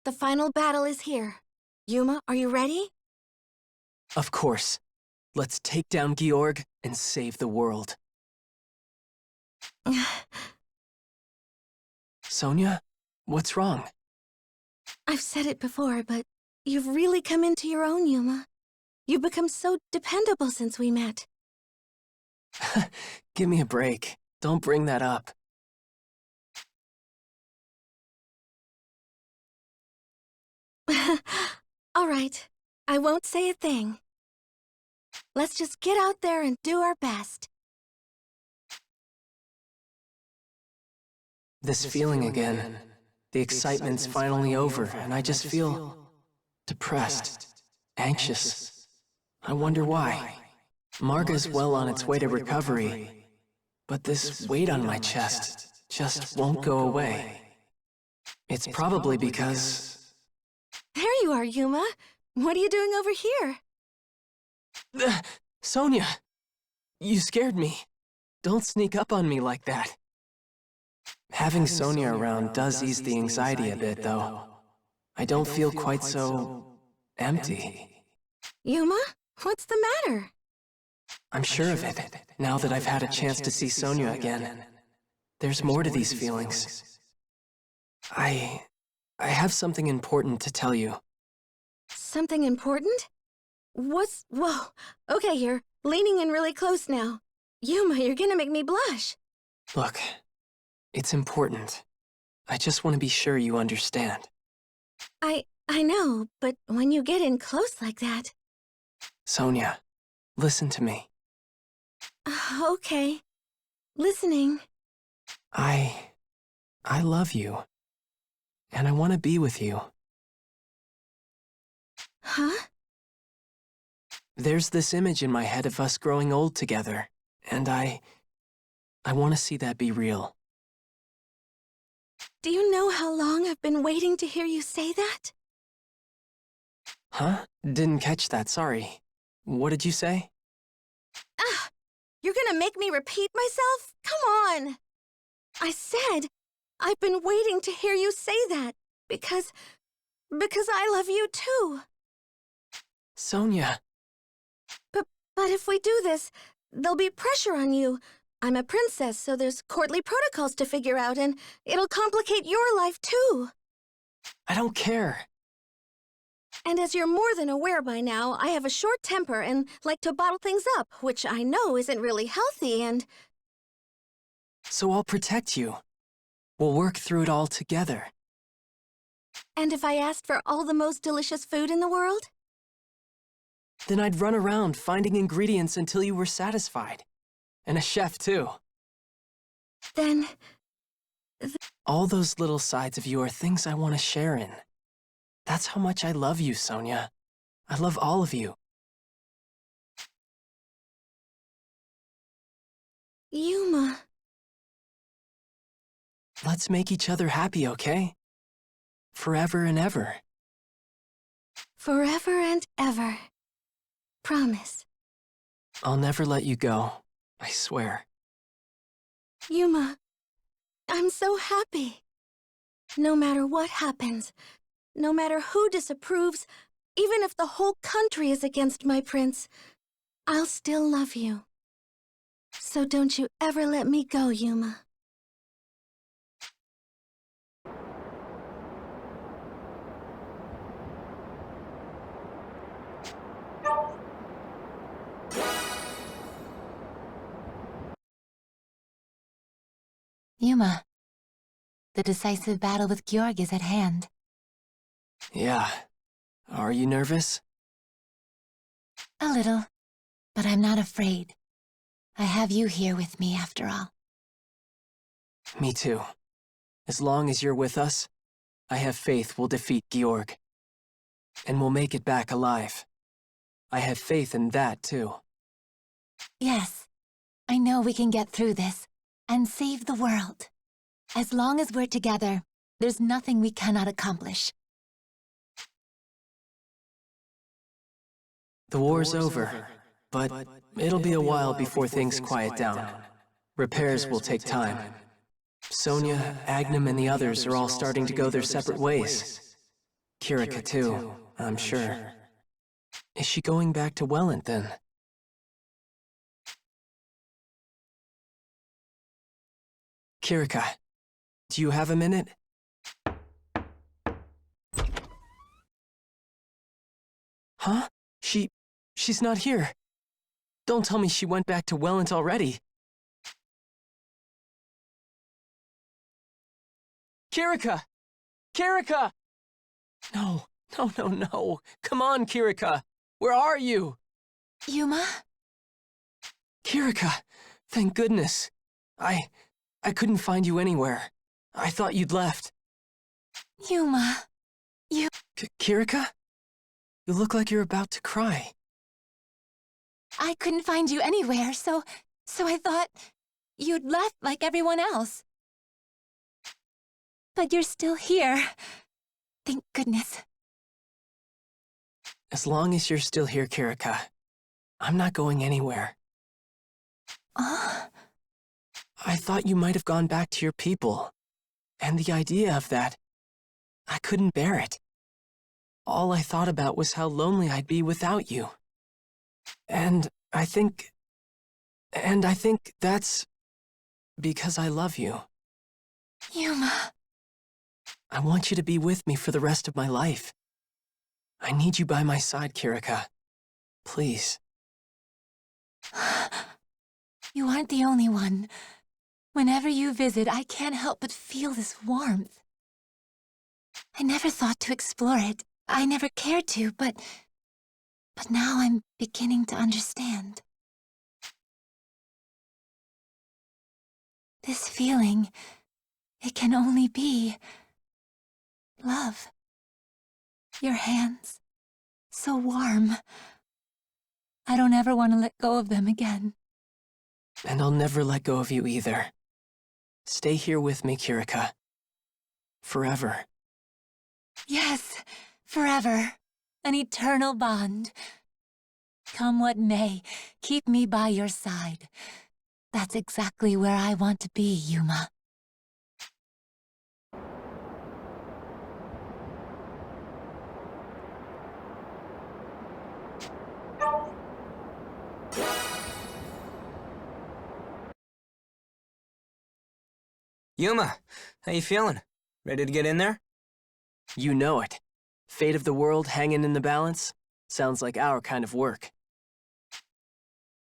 The final battle is here. Yuma, are you ready? Of course. Let's take down Georg and save the world. Sonya, what's wrong? I've said it before, but you've really come into your own, Yuma. You've become so dependable since we met. Give me a break. Don't bring that up. All right, I won't say a thing. Let's just get out there and do our best. This feeling again. The excitement's finally over, and I just feel depressed, anxious. I wonder why. Marga's well on its way to recovery, but this weight on my chest just won't go away. It's probably because... There you are, Yuma. What are you doing over here? Sonya! You scared me. Don't sneak up on me like that. Having Sonya around does ease the anxiety a bit, though. I don't feel quite so... empty. Yuma, what's the matter? I'm sure of it, now that I've had a chance to see Sonya again. There's more to these feelings. I have something important to tell you. Something important? Whoa, okay, you're leaning in really close now. Yuma, you're gonna make me blush. Look, it's important. I just want to be sure you understand. I know, but when you get in close like that... Sonya, listen to me. Okay. Listening. I love you. And I want to be with you. Huh? There's this image in my head of us growing old together, and I want to see that be real. Do you know how long I've been waiting to hear you say that? Huh? Didn't catch that, sorry. What did you say? You're gonna make me repeat myself? Come on! I said, I've been waiting to hear you say that, because I love you too. Sonya. But if we do this, there'll be pressure on you. I'm a princess, so there's courtly protocols to figure out, and it'll complicate your life too. I don't care. And as you're more than aware by now, I have a short temper and like to bottle things up, which I know isn't really healthy, and... So I'll protect you. We'll work through it all together. And if I asked for all the most delicious food in the world? Then I'd run around finding ingredients until you were satisfied. And a chef, too. Then... All those little sides of you are things I want to share in. That's how much I love you, Sonya. I love all of you. Yuma... Let's make each other happy, okay? Forever and ever. Forever and ever. Promise. I'll never let you go, I swear. Yuma, I'm so happy. No matter what happens, no matter who disapproves, even if the whole country is against my prince, I'll still love you. So don't you ever let me go, Yuma. Yuma, the decisive battle with Georg is at hand. Yeah. Are you nervous? A little, but I'm not afraid. I have you here with me after all. Me too. As long as you're with us, I have faith we'll defeat Georg. And we'll make it back alive. I have faith in that too. Yes, I know we can get through this and save the world. As long as we're together, there's nothing we cannot accomplish. The war's over. but it'll be a while before things quiet down. Repairs will take time. Sonya, Agnam, and the others are all starting to go their separate ways. Kirika, too, I'm sure. Is she going back to Quelled, then? Kirika, do you have a minute? Huh? She's not here. Don't tell me she went back to Quelled already. Kirika! Kirika! No. Come on, Kirika. Where are you? Yuma? Kirika, thank goodness. I couldn't find you anywhere. I thought you'd left. Yuma, Kirika? You look like you're about to cry. I couldn't find you anywhere, so I thought you'd left like everyone else. But you're still here. Thank goodness. As long as you're still here, Kirika, I'm not going anywhere. I thought you might have gone back to your people. And the idea of that, I couldn't bear it. All I thought about was how lonely I'd be without you. And I think that's because I love you. Yuma. I want you to be with me for the rest of my life. I need you by my side, Kirika. Please. You aren't the only one. Whenever you visit, I can't help but feel this warmth. I never thought to explore it. I never cared to, but now I'm beginning to understand. This feeling, it can only be love. Your hands, so warm. I don't ever want to let go of them again. And I'll never let go of you either. Stay here with me, Kirika. Forever. Yes, forever. An eternal bond. Come what may, keep me by your side. That's exactly where I want to be, Yuma. Yuma, how you feeling? Ready to get in there? You know it. Fate of the world hanging in the balance? Sounds like our kind of work.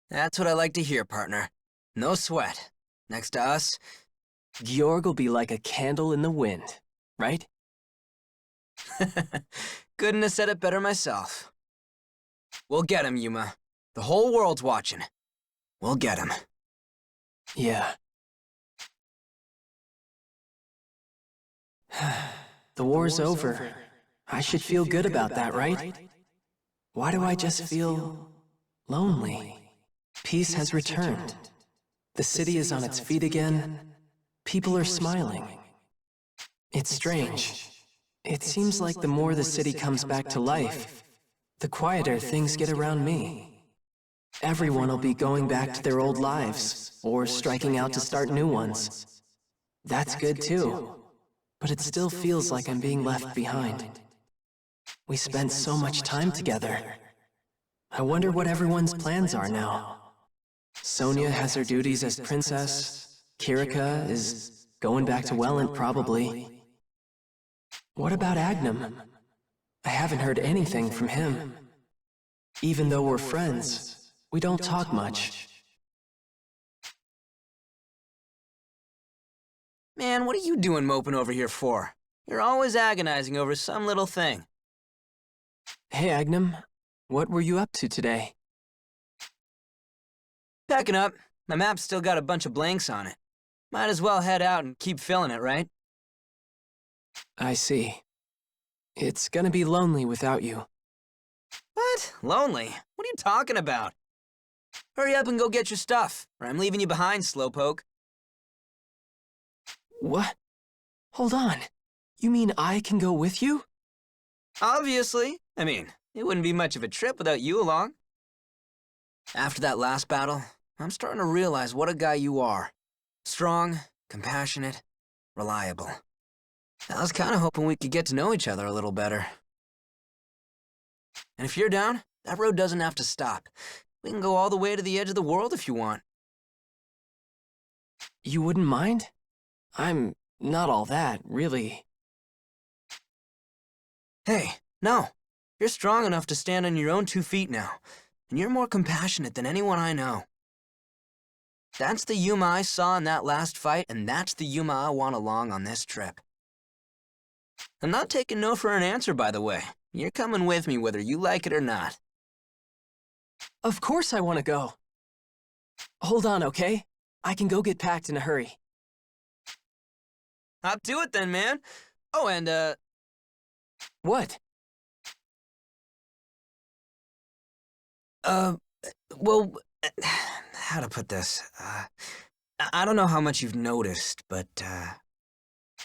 That's what I like to hear, partner. No sweat. Next to us... Georg will be like a candle in the wind, right? Couldn't have said it better myself. We'll get him, Yuma. The whole world's watching. We'll get him. Yeah. The war's over. I should feel good about that, right? Why do I just feel lonely? Peace has returned. The city is on its feet again. People are smiling. It's strange. It seems like the more the city comes back to life, the quieter things get around me. Everyone will be going back to their old lives, or striking out to start new ones. That's good too. But it still feels like I'm being left behind. We spent so much time together. I wonder what everyone's plans are now. Sonya has her duties as princess. Kirika is going back to Quelled, probably. What about Agnam? I haven't heard anything from him. Even though we're friends, we don't talk much. Man, what are you doing moping over here for? You're always agonizing over some little thing. Hey, Agnam. What were you up to today? Packing up. My map's still got a bunch of blanks on it. Might as well head out and keep filling it, right? I see. It's gonna be lonely without you. What? Lonely? What are you talking about? Hurry up and go get your stuff, or I'm leaving you behind, slowpoke. What? Hold on. You mean I can go with you? Obviously. I mean, it wouldn't be much of a trip without you along. After that last battle, I'm starting to realize what a guy you are. Strong, compassionate, reliable. I was kinda hoping we could get to know each other a little better. And if you're down, that road doesn't have to stop. We can go all the way to the edge of the world if you want. You wouldn't mind? I'm not all that, really. Hey, no. You're strong enough to stand on your own 2 feet now. And you're more compassionate than anyone I know. That's the Yuma I saw in that last fight, and that's the Yuma I want along on this trip. I'm not taking no for an answer, by the way. You're coming with me whether you like it or not. Of course I want to go. Hold on, okay? I can go get packed in a hurry. Hop to it then, man. Oh, and, What? well, how to put this? I don't know how much you've noticed, but,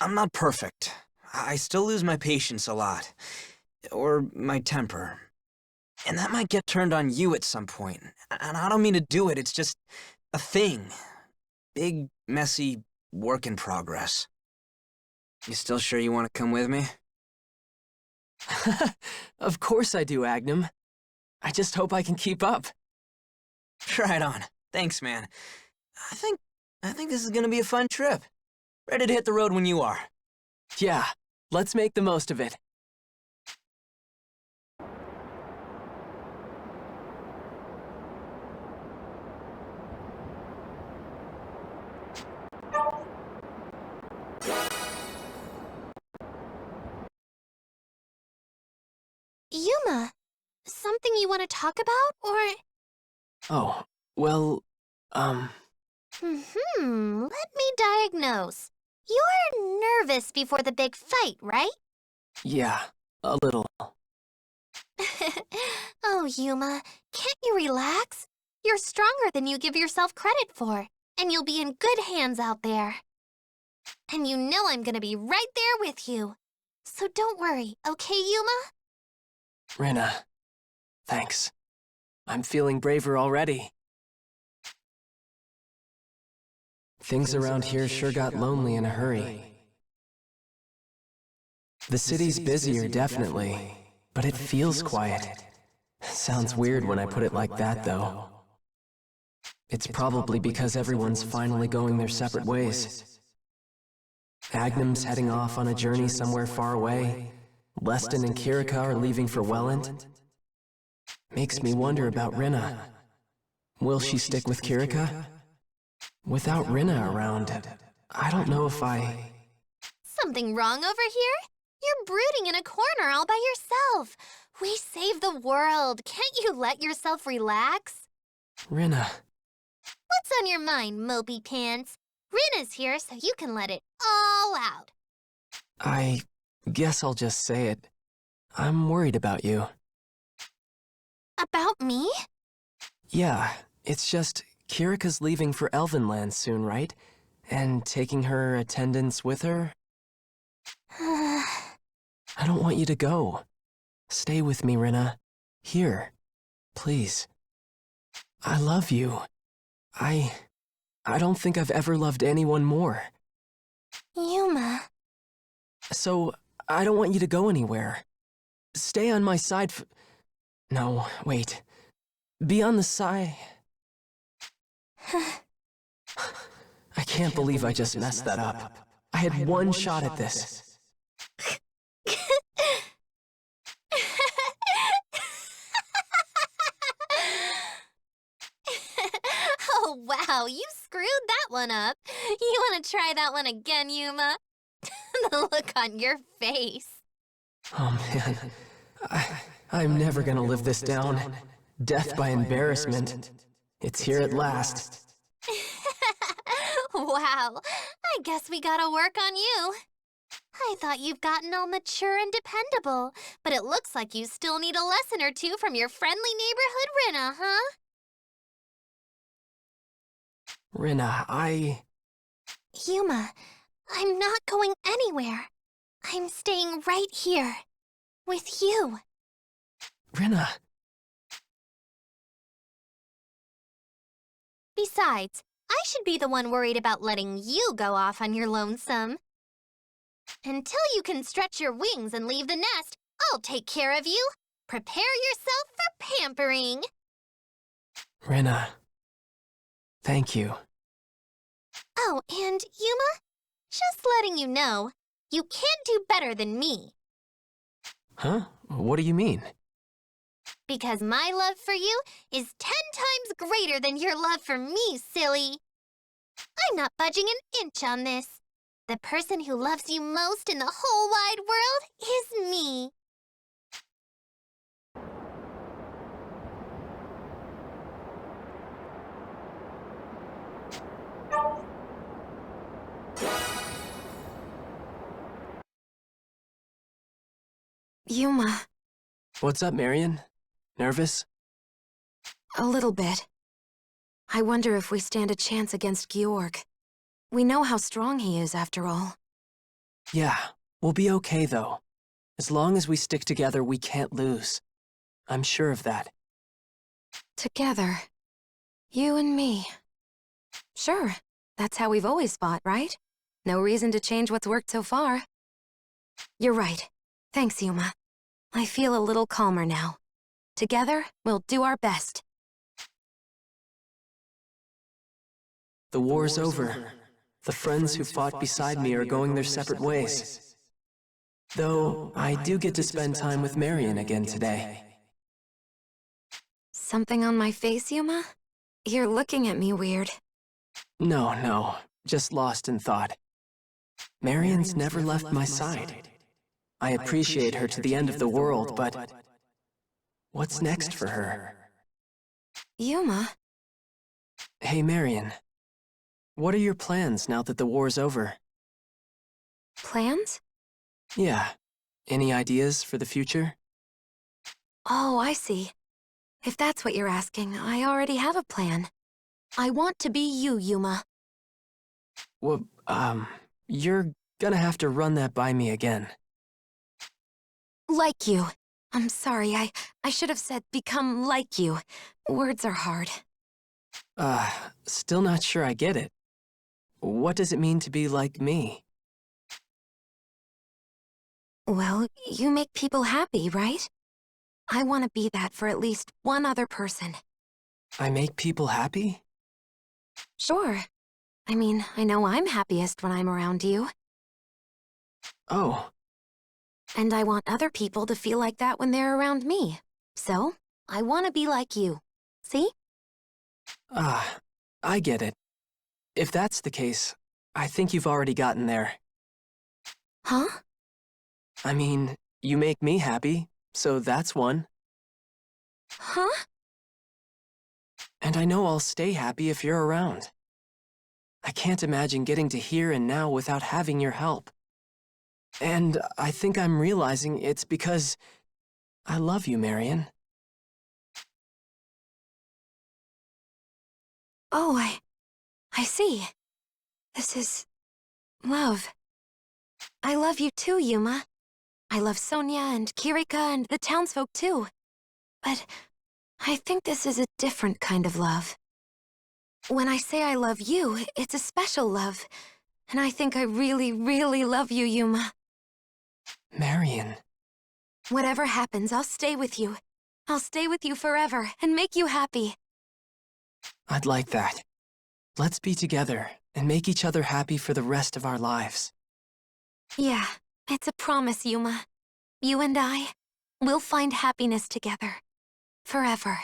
I'm not perfect. I still lose my patience a lot. Or my temper. And that might get turned on you at some point. And I don't mean to do it, it's just a thing. Big, messy work in progress. You still sure you want to come with me? Of course I do, Agnam. I just hope I can keep up. Right on. Thanks, man. I think this is gonna be a fun trip. Ready to hit the road when you are. Yeah, let's make the most of it. Yuma, something you want to talk about, or... Oh, well, Let me diagnose. You're nervous before the big fight, right? yeah, a little. Oh, Yuma, can't you relax? You're stronger than you give yourself credit for, and you'll be in good hands out there. And you know I'm gonna be right there with you. So don't worry, okay, Yuma? Rinna, thanks. I'm feeling braver already. Things around here sure got lonely in a hurry. The city's busier, definitely, but it feels quiet. Sounds weird when I put it like that, though. It's probably because everyone's finally going their separate ways. Agnam's heading off on a journey somewhere far away. Leston and Kirika are leaving for Quelled. Makes me wonder about Rinna. Will she stick with Kirika? Without Rinna around, I don't know if I... Something wrong over here? You're brooding in a corner all by yourself. We saved the world. Can't you let yourself relax? Rinna... What's on your mind, mopey pants? Rinna's here so you can let it all out. I guess I'll just say it. I'm worried about you. About me? Yeah, it's just Kirika's leaving for Elvenland soon, right? And taking her attendants with her? I don't want you to go. Stay with me, Rinna. Here. Please. I love you. I don't think I've ever loved anyone more. Yuma. So, I don't want you to go anywhere. Stay on my side No, wait. Be on the side... I can't believe I just messed that up. I had one shot at this. Oh, wow, you screwed that one up. You want to try that one again, Yuma? The look on your face. Oh man, I'm never gonna live this down. Death by embarrassment. It's here at last. Wow, I guess we gotta work on you. I thought you've gotten all mature and dependable, but it looks like you still need a lesson or two from your friendly neighborhood Rinna, huh? Rinna, Yuma, I'm not going anywhere. I'm staying right here. With you. Rinna... Besides, I should be the one worried about letting you go off on your lonesome. Until you can stretch your wings and leave the nest, I'll take care of you. Prepare yourself for pampering. Rinna, thank you. Oh, and Yuma, just letting you know, you can't do better than me. Huh? What do you mean? Because my love for you is 10 times greater than your love for me, silly. I'm not budging an inch on this. The person who loves you most in the whole wide world is me. Yuma, What's up, Marian? Nervous? a little bit. I wonder if we stand a chance against Georg. We know how strong he is, after all. Yeah, we'll be okay, though. As long as we stick together, we can't lose. I'm sure of that. Together. You and me. Sure, that's how we've always fought, right? No reason to change what's worked so far. You're right. Thanks, Yuma. I feel a little calmer now. Together, we'll do our best. The war's over. The friends who fought beside me are going their separate ways. Though, I do get to spend time with Marian again today. Something on my face, Yuma? You're looking at me weird. No, just lost in thought. Marian's never left my side. I appreciate her to the end of the world, but what's next for her? Yuma? Hey, Marian. What are your plans now that the war's over? Plans? Yeah. Any ideas for the future? Oh, I see. If that's what you're asking, I already have a plan. I want to be you, Yuma. Well, you're gonna have to run that by me again. Like you. I'm sorry, I should have said become like you. Words are hard. Still not sure I get it. What does it mean to be like me? Well, you make people happy, right? I want to be that for at least one other person. I make people happy? Sure. I mean, I know I'm happiest when I'm around you. Oh, And I want other people to feel like that when they're around me. So, I want to be like you. See? I get it. If that's the case, I think you've already gotten there. Huh? I mean, you make me happy, so that's one. Huh? And I know I'll stay happy if you're around. I can't imagine getting to here and now without having your help. And I think I'm realizing it's because I love you, Marian. Oh, I see. This is love. I love you too, Yuma. I love Sonya and Kirika and the townsfolk too. But I think this is a different kind of love. When I say I love you, it's a special love. And I think I really, really love you, Yuma. Marian. Whatever happens, I'll stay with you. I'll stay with you forever and make you happy. I'd like that. Let's be together and make each other happy for the rest of our lives. Yeah, it's a promise, Yuma. You and I, we'll find happiness together. Forever.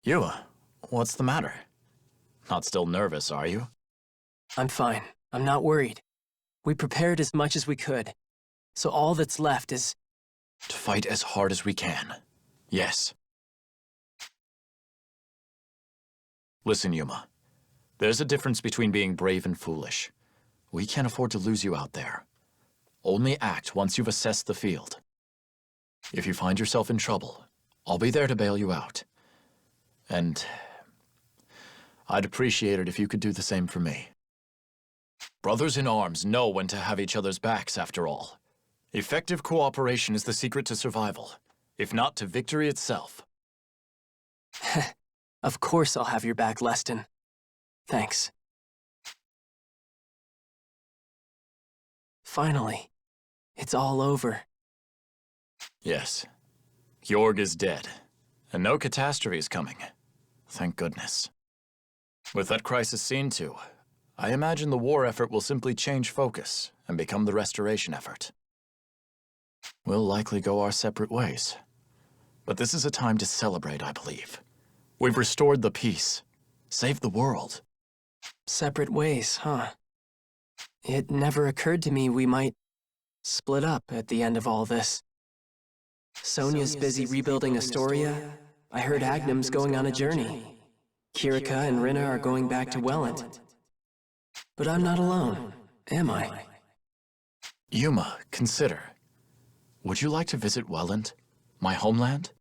Yuma, what's the matter? Not still nervous, are you? I'm fine. I'm not worried. We prepared as much as we could. So all that's left is... To fight as hard as we can. Yes. Listen, Yuma. There's a difference between being brave and foolish. We can't afford to lose you out there. Only act once you've assessed the field. If you find yourself in trouble, I'll be there to bail you out. And I'd appreciate it if you could do the same for me. Brothers in arms know when to have each other's backs, after all. Effective cooperation is the secret to survival, if not to victory itself. Of course I'll have your back, Leston. Thanks. Finally, it's all over. Yes. Georg is dead, and no catastrophe is coming. Thank goodness. With that crisis seen to, I imagine the war effort will simply change focus and become the restoration effort. We'll likely go our separate ways. But this is a time to celebrate, I believe. We've restored the peace, saved the world. Separate ways, huh? It never occurred to me we might split up at the end of all this. Sonya's busy rebuilding Astoria. I heard Agnam's going on a journey. Kirika and Rinna are going back to Quelled. But I'm not alone, am I? Yuma, consider. Would you like to visit Quelled, my homeland?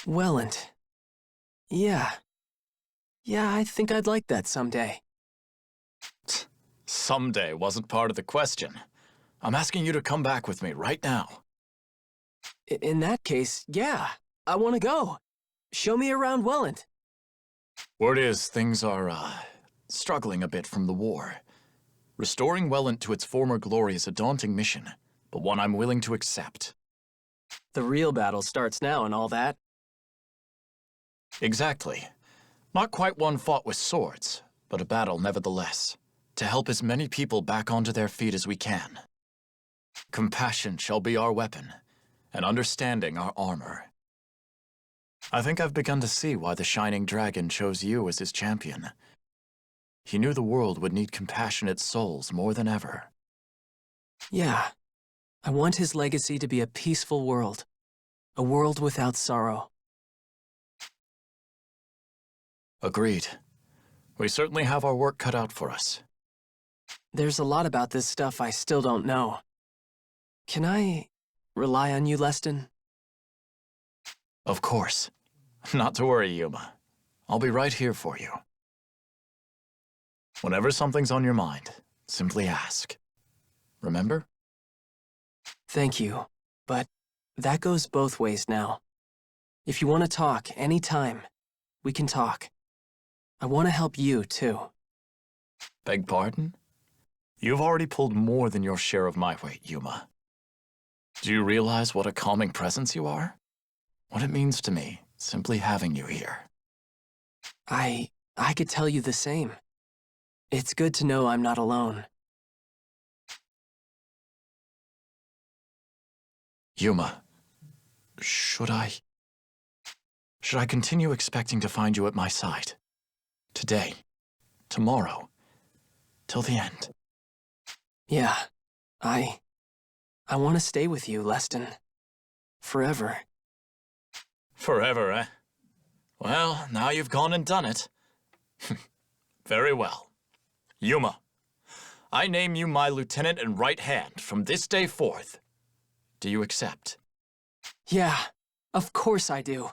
Quelled. Yeah. Yeah, I think I'd like that someday. Someday wasn't part of the question. I'm asking you to come back with me right now. In that case, yeah, I want to go. Show me around Quelled. Word is, things are, struggling a bit from the war. Restoring Quelled to its former glory is a daunting mission, but one I'm willing to accept. The real battle starts now and all that. Exactly. Not quite one fought with swords, but a battle nevertheless, to help as many people back onto their feet as we can. Compassion shall be our weapon, and understanding our armor. I think I've begun to see why the Shining Dragon chose you as his champion. He knew the world would need compassionate souls more than ever. Yeah. I want his legacy to be a peaceful world. A world without sorrow. Agreed. We certainly have our work cut out for us. There's a lot about this stuff I still don't know. Can I rely on you, Leston? Of course. Not to worry, Yuma. I'll be right here for you. Whenever something's on your mind, simply ask. Remember? Thank you, but that goes both ways now. If you want to talk anytime, we can talk. I want to help you, too. Beg pardon? You've already pulled more than your share of my weight, Yuma. Do you realize what a calming presence you are? What it means to me, simply having you here. I could tell you the same. It's good to know I'm not alone. Yuma, should I continue expecting to find you at my side? Today, tomorrow, till the end? Yeah, I want to stay with you, Leston. Forever. Forever, eh? Well, now you've gone and done it. Very well. Yuma, I name you my lieutenant and right hand from this day forth. Do you accept? Yeah, of course I do.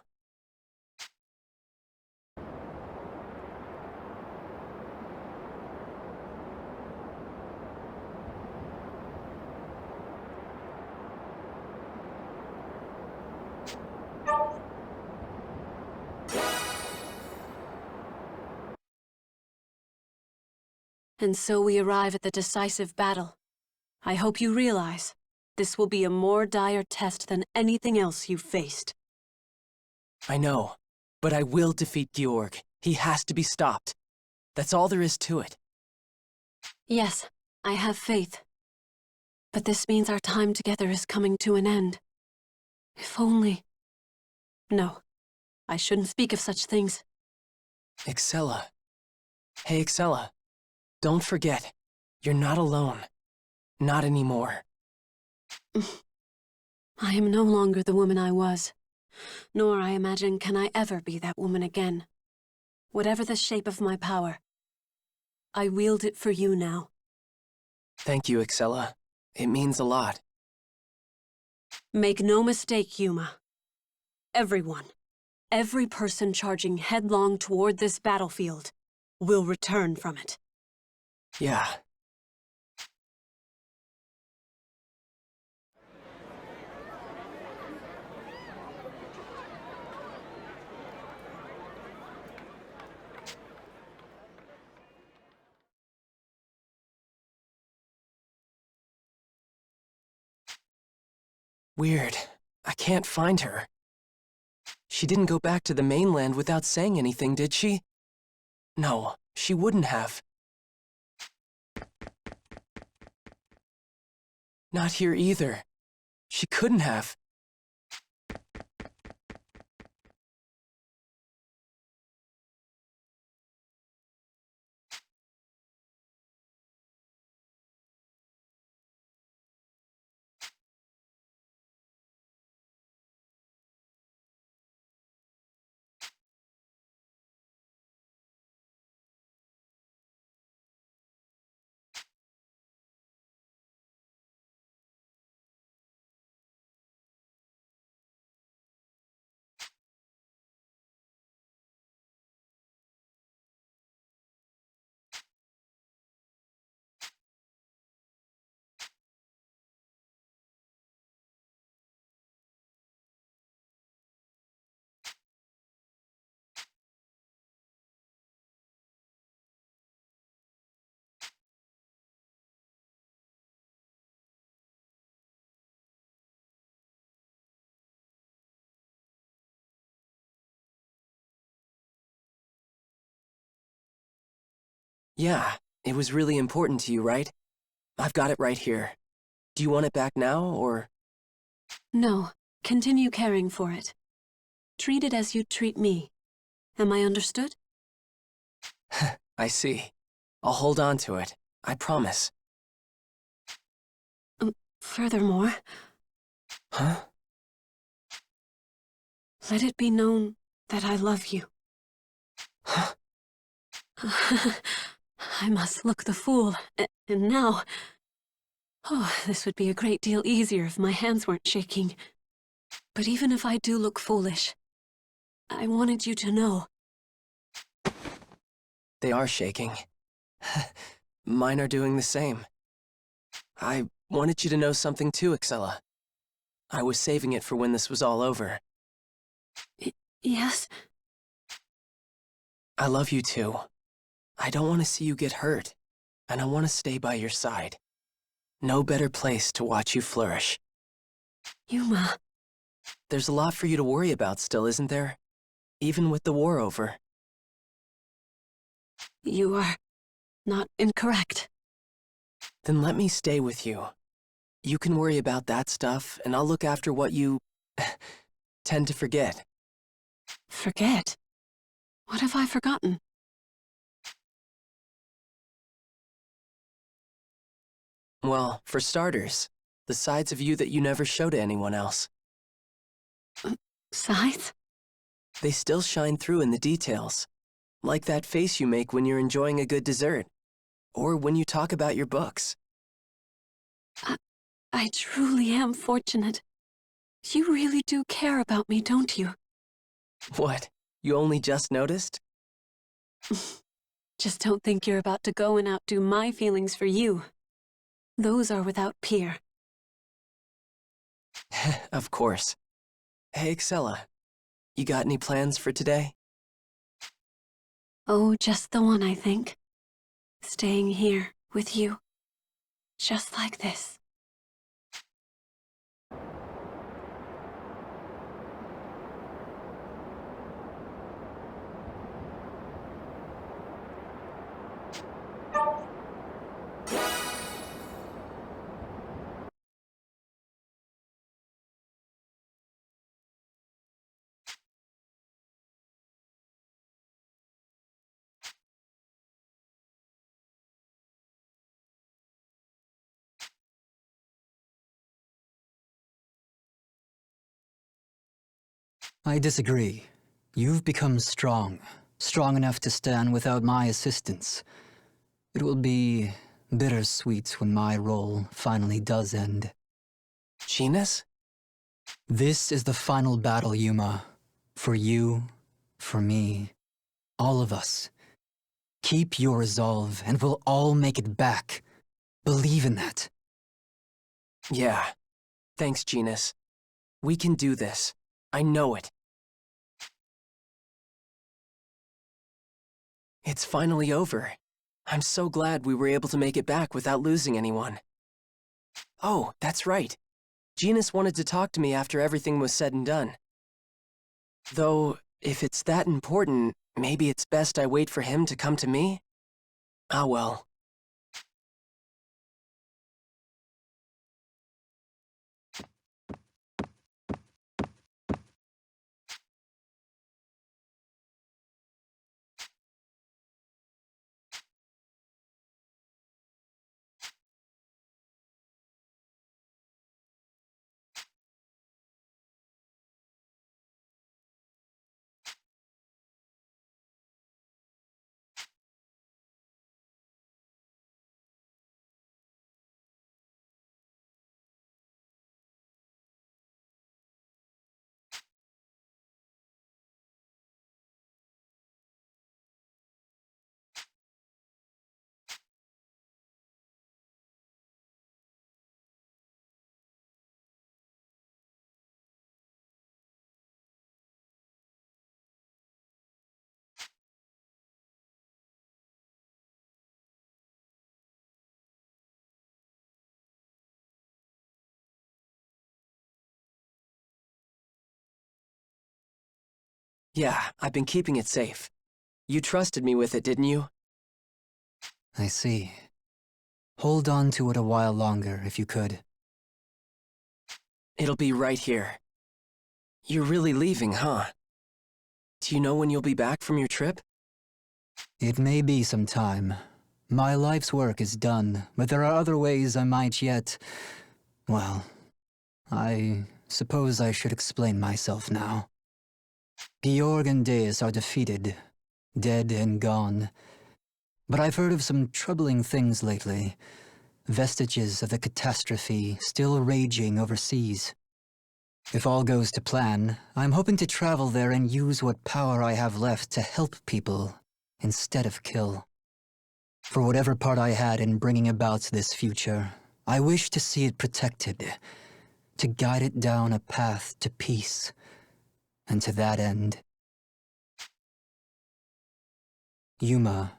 And so we arrive at the decisive battle. I hope you realize this will be a more dire test than anything else you've faced. I know, but I will defeat Georg. He has to be stopped. That's all there is to it. Yes, I have faith. But this means our time together is coming to an end. If only... No, I shouldn't speak of such things. Axela. Hey, Axela. Don't forget, you're not alone. Not anymore. I am no longer the woman I was. Nor, I imagine, can I ever be that woman again. Whatever the shape of my power, I wield it for you now. Thank you, Axela. It means a lot. Make no mistake, Yuma. Everyone, every person charging headlong toward this battlefield will return from it. Yeah. Weird. I can't find her. She didn't go back to the mainland without saying anything, did she? No, she wouldn't have. Not here either. She couldn't have. Yeah, it was really important to you, right? I've got it right here. Do you want it back now, or...? No, continue caring for it. Treat it as you'd treat me. Am I understood? I see. I'll hold on to it. I promise. Furthermore, Huh? let it be known that I love you. Huh? I must look the fool, and now... Oh, this would be a great deal easier if my hands weren't shaking. But even if I do look foolish, I wanted you to know. They are shaking. Mine are doing the same. I wanted you to know something too, Axela. I was saving it for when this was all over. Yes? I love you too. I don't want to see you get hurt, and I want to stay by your side. No better place to watch you flourish. Yuma. There's a lot for you to worry about still, isn't there? Even with the war over. You are not incorrect. Then let me stay with you. You can worry about that stuff, and I'll look after what you... tend to forget. Forget? What have I forgotten? Well, for starters, the sides of you that you never show to anyone else. Sides? They still shine through in the details. Like that face you make when you're enjoying a good dessert. Or when you talk about your books. I truly am fortunate. You really do care about me, don't you? What? You only just noticed? Just don't think you're about to go and outdo my feelings for you. Those are without peer. Of course. Hey, Axela. You got any plans for today? Oh, just the one, I think. Staying here with you. Just like this. I disagree. You've become strong strong enough to stand without my assistance. It will be bittersweet when my role finally does end. Genus? This is the final battle, Yuma. For you, for me, all of us. Keep your resolve, and we'll all make it back. Believe in that. Yeah. Thanks, Genus. We can do this. I know it. It's finally over. I'm so glad we were able to make it back without losing anyone. Oh, that's right. Genus wanted to talk to me after everything was said and done. Though, if it's that important, maybe it's best I wait for him to come to me? Ah well. Yeah, I've been keeping it safe. You trusted me with it, didn't you? I see. Hold on to it a while longer, if you could. It'll be right here. You're really leaving, huh? Do you know when you'll be back from your trip? It may be some time. My life's work is done, but there are other ways I might yet... Well, I suppose I should explain myself now. Georg and Deus are defeated, dead and gone. But I've heard of some troubling things lately. Vestiges of the catastrophe still raging overseas. If all goes to plan, I'm hoping to travel there and use what power I have left to help people instead of kill. For whatever part I had in bringing about this future, I wish to see it protected, to guide it down a path to peace. And to that end... Yuma,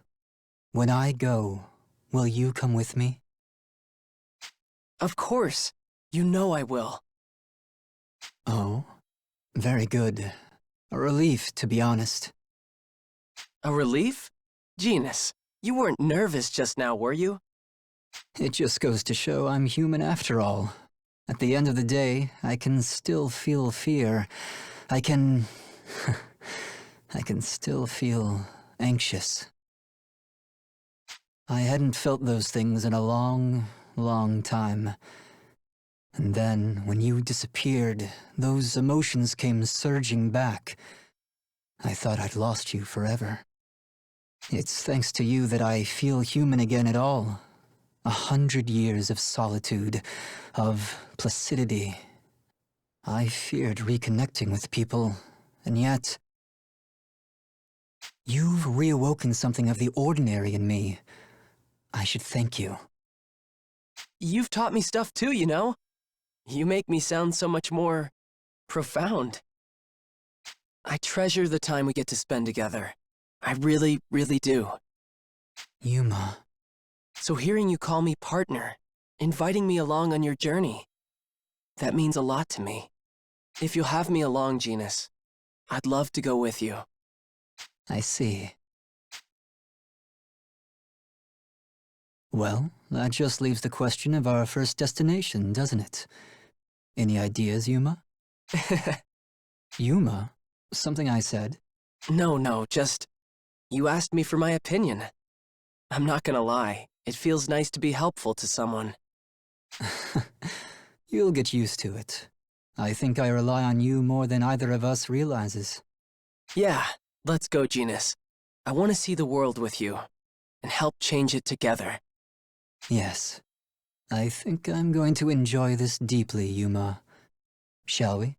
when I go, will you come with me? Of course. You know I will. Oh, very good. A relief, to be honest. A relief? Genus, you weren't nervous just now, were you? It just goes to show I'm human after all. At the end of the day, I can still feel fear. I can still feel anxious. I hadn't felt those things in a long, long time. And then, when you disappeared, those emotions came surging back. I thought I'd lost you forever. It's thanks to you that I feel human again at all. 100 years of solitude, of placidity. I feared reconnecting with people, and yet... You've reawoken something of the ordinary in me. I should thank you. You've taught me stuff too, you know? You make me sound so much more... profound. I treasure the time we get to spend together. I really, really do. Yuma. So hearing you call me partner, inviting me along on your journey, that means a lot to me. If you'll have me along, Genus, I'd love to go with you. I see. Well, that just leaves the question of our first destination, doesn't it? Any ideas, Yuma? Yuma? Something I said? No, just... You asked me for my opinion. I'm not gonna lie, it feels nice to be helpful to someone. You'll get used to it. I think I rely on you more than either of us realizes. Yeah, let's go, Genus. I want to see the world with you, and help change it together. Yes. I think I'm going to enjoy this deeply, Yuma. Shall we?